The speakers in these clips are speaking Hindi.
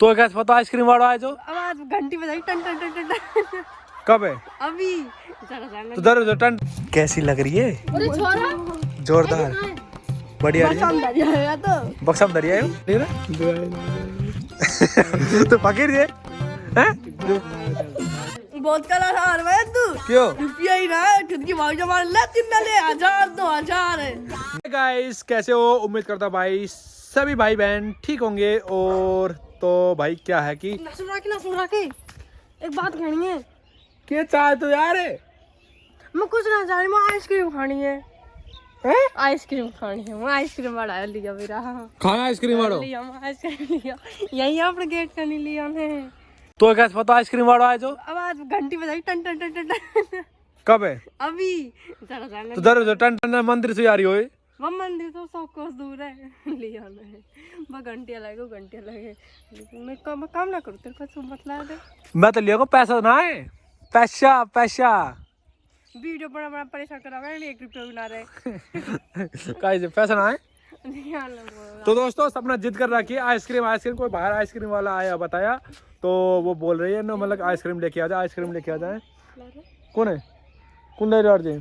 तो कैसे पता आइसक्रीम वाला आए जो आवाज घंटी बजाई टन टन टन टन टन। कब है अभी तो दर टन कैसी लग रही है? अरे छोरा जोरदार बढ़िया रही है। बक्सम दरिया है तो बक्सम दरिया है ठीक है तो पकड़ दिए हैं बहुत कला हार में तू क्यों रुपया ही ना खुद की भाव जमा ले 1000 2000 है। गाइस कैसे हो? उम्मीद करता भाई सभी भाई बहन ठीक होंगे। और तो भाई क्या है कि ना सुन रहा के एक बात कहनी है। क्या चाहे तो यार मैं कुछ ना चाह रही, मैं आइसक्रीम खानी है। आइसक्रीम खानी है, मैं आइसक्रीम वाला लिया मेरा खाना आइसक्रीम वाला लिया, मैं आइसक्रीम लिया यही अपने गेट का नहीं लिया है। तो कैसे पता आइसक्रीम वाला आए जो आवाज घंटी बजाई टन टन टन टन टन। कब है अभी तो दर टन टन मंदिर से आ रही हो वो मंदिर तो 100 कोस दूर है लिया है। बस घंटिया लगे लेकिन मैं काम ना करूँ तेरे पास बतला दे। मैं तो लिया को पैसा ना है पैसा वीडियो बड़ा परेशान करा रहे 1 रुपया भी ना रहे काहे पैसा ना है। तो दोस्तों सपना जिद कर रखी है आइसक्रीम कोई बाहर आइसक्रीम वाला आया बताया तो वो बोल रही है ना मतलब आइसक्रीम लेके आ जाए। कौन है कौन ले रहा है?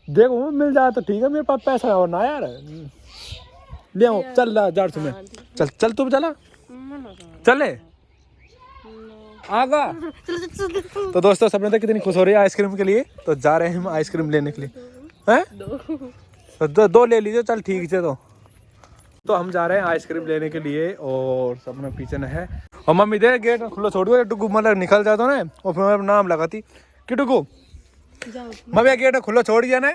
देखो मिल जाए तो ठीक है, मेरे पास पैसा है और ना यार ले आओ। चल रहा जार तुम्हें चल तू चला चले आगा। तो दोस्तों सपने तो कितनी खुश हो रही है आइसक्रीम के लिए, तो जा रहे हैं हम आइसक्रीम लेने के लिए हैं तो दो ले लीजिए चल ठीक है। तो हम जा रहे हैं आइसक्रीम लेने के लिए और सपना पीछे न है और मम्मी दे गेट खुला छोड़ दो डुगू मतलब निकल जाता ना और फिर मेरा नाम लगाती कि डुगू मम्मी गेट खुला छोड़ दिया ना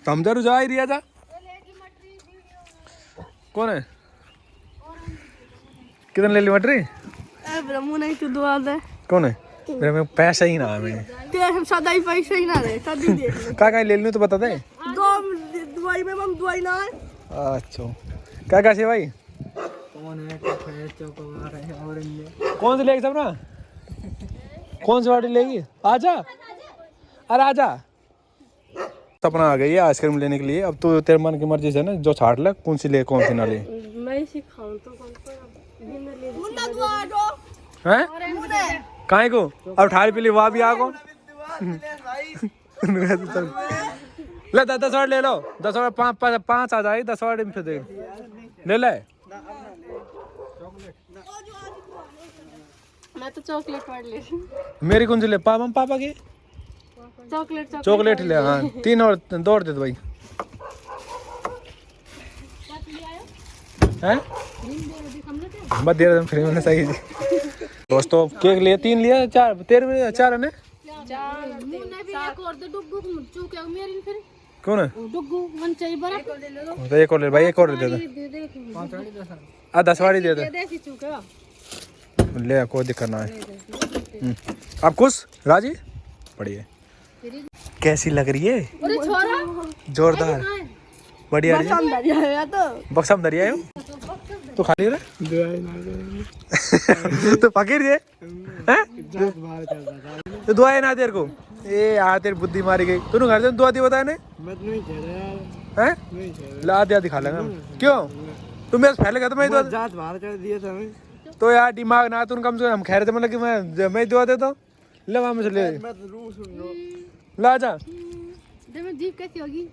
तो हम जरूर जा ही रिया जा। कौन है कितने ले ली मटरी? मुँह नहीं तू दुआ दे। कौन है? मेरे में पैसा ही ना है मैं तेरे सदा ही पैसा ही ना रहे सदी देख क्या ले लूँ तो बता दे। दवाई में हम दवाई ना है। अच्छा क्या से भाई कौन है चौकोबार है ऑरेंज कौन सी लेगी सब ना कौन सी वाटी लेगी? आजा अरे आजा। सपना आ गई है आइसक्रीम लेने के लिए। अब तो तेरे मन की मर्जी से ना जो छाट ले कौन सी ले कौन सी ना ले। मैं इसी खाऊं तो हैं काहे को अब ठारी पीली वहाँ भी आगो ले 10 वाट ले लो 10 वाट 5 आ जाएगी 10 वाट फिर दे ले ले। मैं तो चॉकलेट वाट ले मेरी कौन सी ले पापा की चॉकलेट ले। हाँ 3 और 2 और दे दो भाई हैं मत दे रहे फ्री में सही। दोस्तों केक लिए 3 लिया 4 तेरे में 4 है ना कौन है? तो एक और ले भाई एक और दे दे 10 वाली दे दे ले कोई दिक्कत ना है। आप खुश राजी बढ़िया कैसी लग रही है? जोरदार बढ़िया रही है। बक्सम दरिया है तो खाली रहे तो पकड़ दिए तो दुआ ना तेरे को ए आ तेरी बुद्धि मारी गई तूने घर से दुआ दी बताया नहीं ला आधी खा लेगा क्यों तुम मेरे पहले कहते मैं जात बाहर कर दिया था मैं तो यार दिमाग ना तुम कम से हम खैर थे मतलब कि मैं दुआ देता हूँ ले वहां से ले ला जा जीप कैसी होगी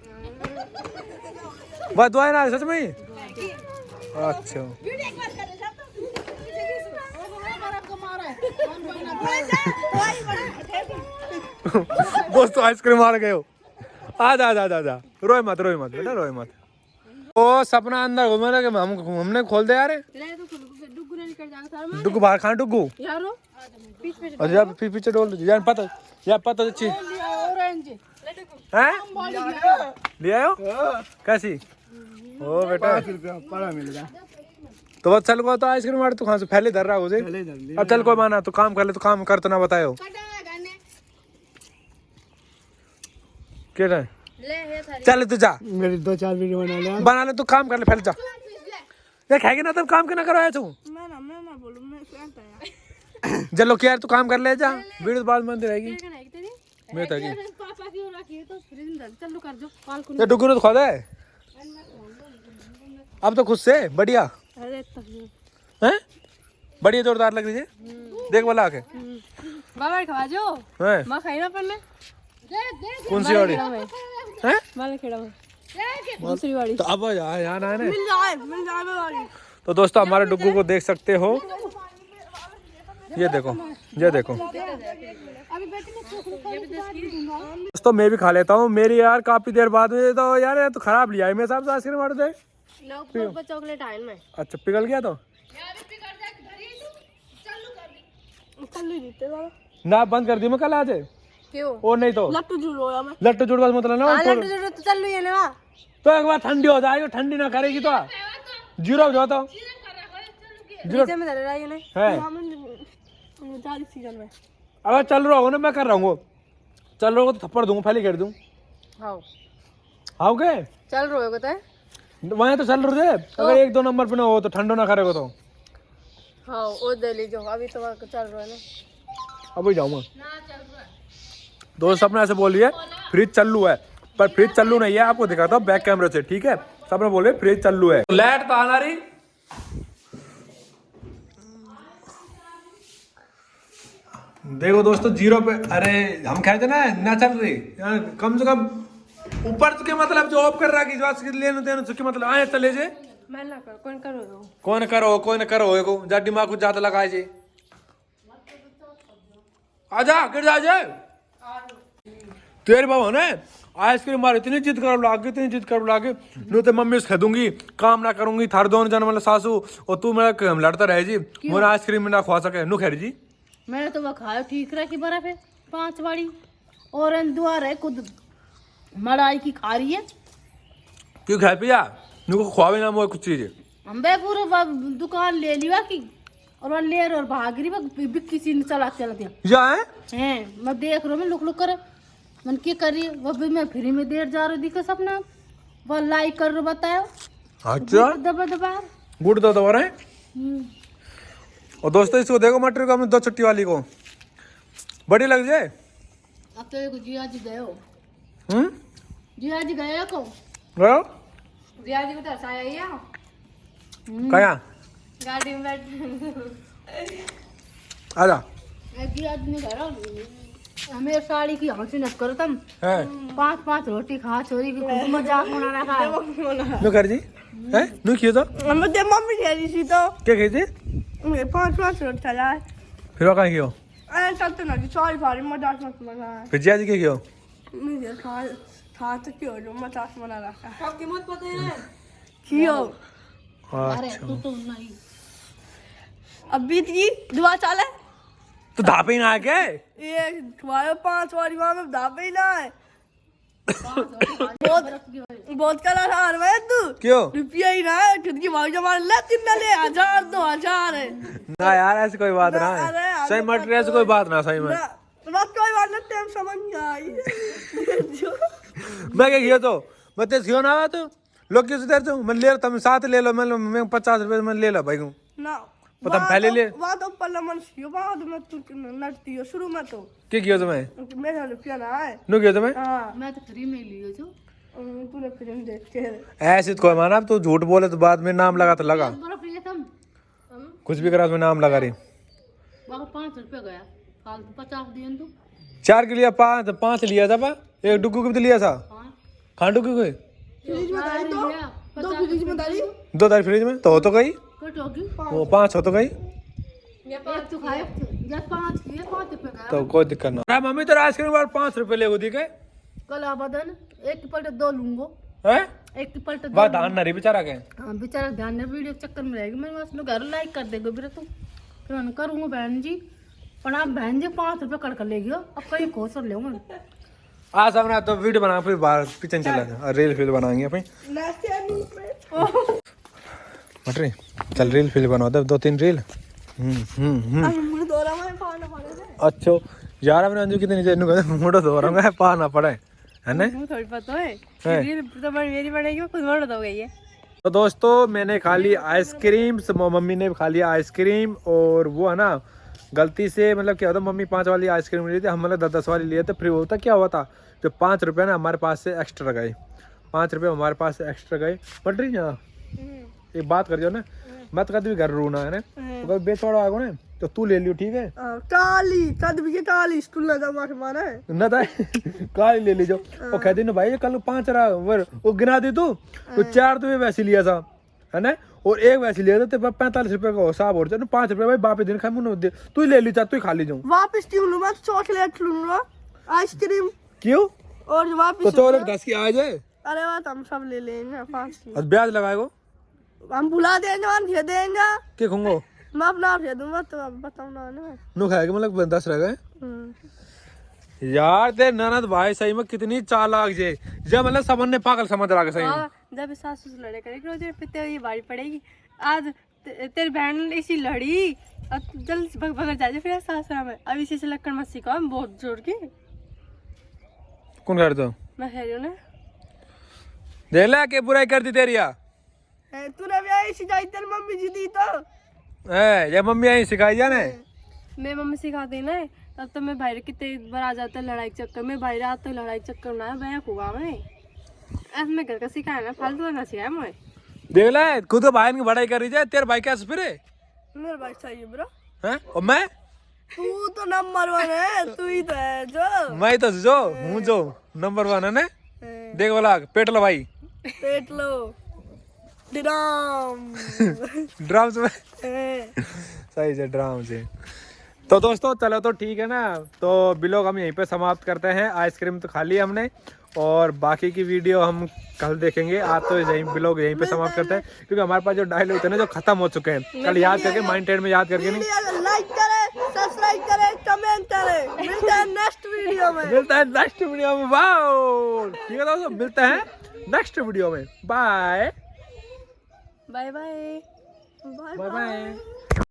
बस दुआ ना सच में। अच्छा दोस्तों आइसक्रीम मार गए हो आजा रोए मत बेटा रोए मत। ओ सपना अंदर घूमे ना कि हमने खोल दे यार डुगू बाहर खाना डुगू अच्छा पीछे डोल यार पता अच्छी हैं ले आयो कैसी ओ बेटा 5 रुपया पड़ा मिल गया तो बस चल को तो आइसक्रीम मार तू कहाँ से पहले धर रहा हो अब चल कोई माना तो काम कर ले तो काम कर तो ना बतायो क्या चल तू जा मेरी 2-4 वीडियो बना ले तू काम कर ले पहले जा ये खाएगी ना तुम काम क्यों ना करवाया तू मैं बोलूं मैं चलो क्या तू काम कर ले जा वीडियो बाद मंदिर रहेगी मैं तो पापा की रखी तो चल कर दो ये डुगू ने तो खा दे अब तो खुद से बढ़िया अरे तभी हैं बढ़िया जोरदार लग रही है देख वाला आके बाबा खवा जो हैं मां खाई ना पन्ने कौन सी वाली हैं माले खेड़ा में दूसरी वाली तो अब यहाँ आए ना मिल जाए वाली तो दोस्तों हमारे डुग्गू को देख सकते हो ये देखो दोस्तों मैं भी खा लेता हूँ मेरी यार काफी देर बाद में तो यार ये तो खराब लिया है मेरे हिसाब से आइसक्रीम ऑर्डर दे लोग चॉकलेट आयल में अच्छा पिघल गया तो चल्लू जीते बाबा ना बंद कर दी मैं कल आज क्यों और नहीं तो लट्टू जुड़ रोया मैं लट्टू जुड़वा मतलब ना लट्टू जुड़ तो चल्लू ये ना तो एक बार ठंडी हो जाएगी ठंडी ना करेगी तो जीरो हो जाओ तो जीरो नीचे में धरे रहा ये नहीं है जारी सीजन में अगर चल रहा हो ना मैं कर रहा हूँ चल रहा हो तो थप्पड़ दूंगा पहले कर दूं हाँ हाँ के चल रहे हो बताए वहाँ तो चल रहे थे अगर एक दो नंबर पे ना हो तो ठंडो ना करेगा तो हाँ वो दे लीजिए अभी तो चल रहा है ना अभी जाऊंगा दोस्त सबने ऐसे बोल रही है फ्रिज चालू है पर फ्रिज चालू नहीं है आपको दिखाता हूँ बैक कैमरे से ठीक है सबने बोल रहे फ्रिज चालू है लाइट तो आना रही देखो दोस्तों जीरो पे अरे हम कह रहे थे ना चल रही कम से कम ऊपर के मतलब जो ऑफ कर रहा कि जो लेने देने के मतलब आए चले जे मैं ना कर कौन करो कोई न करो को जा दिमाग कुछ ज्यादा लगाए जे आजा गिर जा जे तेरे बाबा ने आइसक्रीम मार इतनी जिद कर लागे नो तो मम्मी से कह दूंगी काम ना करूंगी थार दोनों जन मतलब सासू और तू मेरा लड़ता रहे जी मुझे आइसक्रीम में ना खवा सके नु खैर जी मैंने तो वो खाया ठीक रहा कि बर्फ है 5 वाली और दुआर है खुद मड़ाई की खा रही है क्यों खाए पिया नुको खवावे ना मोए कुछ चीज हम बे पूरा दुकान ले लिया की और वहाँ ले और भाग रही वो बिक्की सी ने चला दिया जा है हैं मैं देख रहा हूँ मैं लुक कर मन क्या कर रही है वो भी मैं फ्री में देर जा रही दिखा सपना वो लाइक कर रहा बताया अच्छा दबा गुड दो दबा रहे और दोस्तों इसको देखो मटर को हमने 2 छुट्टी वाली को बड़ी लग जाए अब तो एक जिया जी गए हो हम्म जिया जी गए को गयो रिया जी को तो हंसाया ही कया गाड़ी में बैठ आजा जिया जी ने घर हमें साड़ी की हंसी न करो तुम है 5 रोटी खा छोरी की खुद मजाक बना रखा है नु कर जी है नु कियो तो मुझे मम्मी कह रही थी तो क्या कही थी 5 रोट चला है फिर वो कहाँ कियो अरे चल तो ना जी सॉरी भारी मजाक मत बना है फिर जिया जी क्या कियो मुझे था तो क्यों जो मजाक बना रखा है आपकी मत पता है क्यों अरे अच्छा तू तो नहीं अब बीत गई दुआ चाले तो धापे ही ना है क्या ये तुम्हारे 5 वाली वहां में दाबे ही ना है बहुत कला हार में तू क्यों रुपया ही ना है खुद की भाव जमा ले 1000 2000 है ना यार ऐसी कोई बात ना अरे है यार, सही मटर ऐसी कोई बात ना सही में बात कोई बात नहीं टाइम समझ नहीं आई मैं क्या किया तो मैं तेज क्यों ना आया तो लोग किस देर से मैं ले तुम साथ ले लो मैं 50 रुपए में ले लो भाई को ना पता पहले ले वहाँ तो पल्ला मन सियो बाद में तू नटती हो शुरू में तो क्या किया तुम्हें मेरा रुपया ना है नु किया तुम्हें हाँ मैं तो फ्री में लियो जो तूने फिल्म देख के ऐसे तो कोई माना तो झूठ बोले तो बाद में नाम लगा तो लगा बर्फ लिए तुम कुछ भी करा उसमें नाम लगा रही वहाँ 5 रुपये गया फालतू 50 दिए तू 4 के लिए 5 लिया था पा एक डुग्गू को भी तो लिया था हाँ खांडू की कोई फ्रिज में डाली दो लिया दो फ्रिज में डाली 2 तारीख फ्रिज में तो हो तो गई कट होगी वो 5 हो तो गई एक तू खाए जब 5 किए 5 रुपये गया तो कोई दिक्कत ना मम्मी तो आइसक्रीम बार 5 रुपए ले दी के कल आबादन एक पलट 2 लूंगो है एक पलट बात धान ना रही बेचारा के हाँ बेचारा ध्यान ने वीडियो के चक्कर में रहेगी मैं बस लोग घर लाइक कर देगा फिर तुम फिर मैं करूँगा बहन जी पर आप बहन जी 5 रुपये कर ले गयो अब कहीं खोस ले आज हमने तो वीडियो बना फिर बाहर किचन चला था रील फिल बनाएंगे अपनी मटरी चल रील फिल बनवा दे 2-3 रील मुझे दोरा में पाना पड़ेगा अच्छा यार हमने अंजू कितनी देर कहते मोटो धो रहा हूँ पा ना पड़े है ना मुझे थोड़ी पता है है। ये तो मेरी बनेगी मैं खुद मर दोगे ये तो दोस्तों मैंने खा ली आइसक्रीम मम्मी ने खा लिया आइसक्रीम और वो है ना गलती से मतलब क्या होता मम्मी 5 वाली आइसक्रीम ली थी हम मतलब 10 वाली लिए थे फिर होता क्या हुआ था जो 5 रुपये ना हमारे पास से एक्स्ट्रा गए 5 रुपये हमारे पास से एक्स्ट्रा गए मटरी यहाँ एक बात कर ना मत कद भी घर रोना है ना, तो कभी बेचवाड़ो आगो ना तो तू ले लियो, ठीक है काली कद भी के काली स्कूल ना जाओ मार मारा है ना था काली ले लीजो। और कहती ना भाई कल 5 रहा वो गिना दी तू, तो 4 तो वैसे लिया था है ना, और 1 वैसे लिया था तो 45 रुपए का हिसाब हो जाए, 5 रुपए भाई बापे दिन खा मुझे दे, तू ले ली, चाह तू ही खा ली जाऊँ। वापस क्यों लूँ मैं, चॉकलेट लूंगा आइसक्रीम क्यों और वापस तो चॉकलेट 10 की आ जाए, अरे बात हम सब ले लेंगे 5 की, और ब्याज लगाएगो हम बुला देंगे, हम दे देंगे, क्या खूंगो मैं अपना दे दूंगा तो अब बताओ ना मैं। नु खाएगा मतलब 10 रह गए यार। ते ननद भाई सही में कितनी चालाक जे, जब मतलब सबन ने पागल समझ रहा सही में। हाँ, जब सासू से लड़े करेगी रोज फिर ये बारी पड़ेगी, आज तेरी बहन इसी लड़ी अब जल्द भग जाए फिर सासरा में, अब इसी से लक्कड़ मत सिखाओ, हम बहुत जोर की कौन कर दो मैं कह रही हूँ ना, देख ले के बुराई कर दी तेरी तूने भी आई सिखाई तेरी मम्मी जी दी तो ये मम्मी आई सिखाई जाने। मैं मम्मी सिखा देना है, तब तो मैं भाई कितने बार आ जाता है लड़ाई के चक्कर में, भाई रात तो लड़ाई के चक्कर में आया हुआ मैं, ऐसे मैं घर का सिखाया ना, फालतू ना सिखाया मैं। देख ले खुद भाई की बड़ाई कर रही है, तेरे भाई कैसे फिर मेरा भाई सही है ब्रो, हैं, और मैं तू तो नंबर 1 है, तू ही तो है जो, मैं तो जो हूँ जो नंबर 1 है ना। देख वाला पेट लो भाई, पेट लो ड्राम ड्राम से सही से ड्राम से। तो दोस्तों चलो तो ठीक है ना, तो ब्लॉग हम यहीं पे समाप्त करते हैं। आइसक्रीम तो खा ली हमने और बाकी की वीडियो हम कल देखेंगे। आज तो यहीं ब्लॉग यहीं पे समाप्त करते हैं, क्योंकि हमारे पास जो डायलॉग थे ना जो खत्म हो चुके हैं, कल याद करके माइंड में याद करके नहीं। लाइक करें, सब्सक्राइब करें, कमेंट करें, मिलते हैं नेक्स्ट वीडियो में, मिलता है नेक्स्ट वीडियो में। वाओ ठीक है दोस्तों, मिलते हैं नेक्स्ट वीडियो में। Bye bye bye bye bye.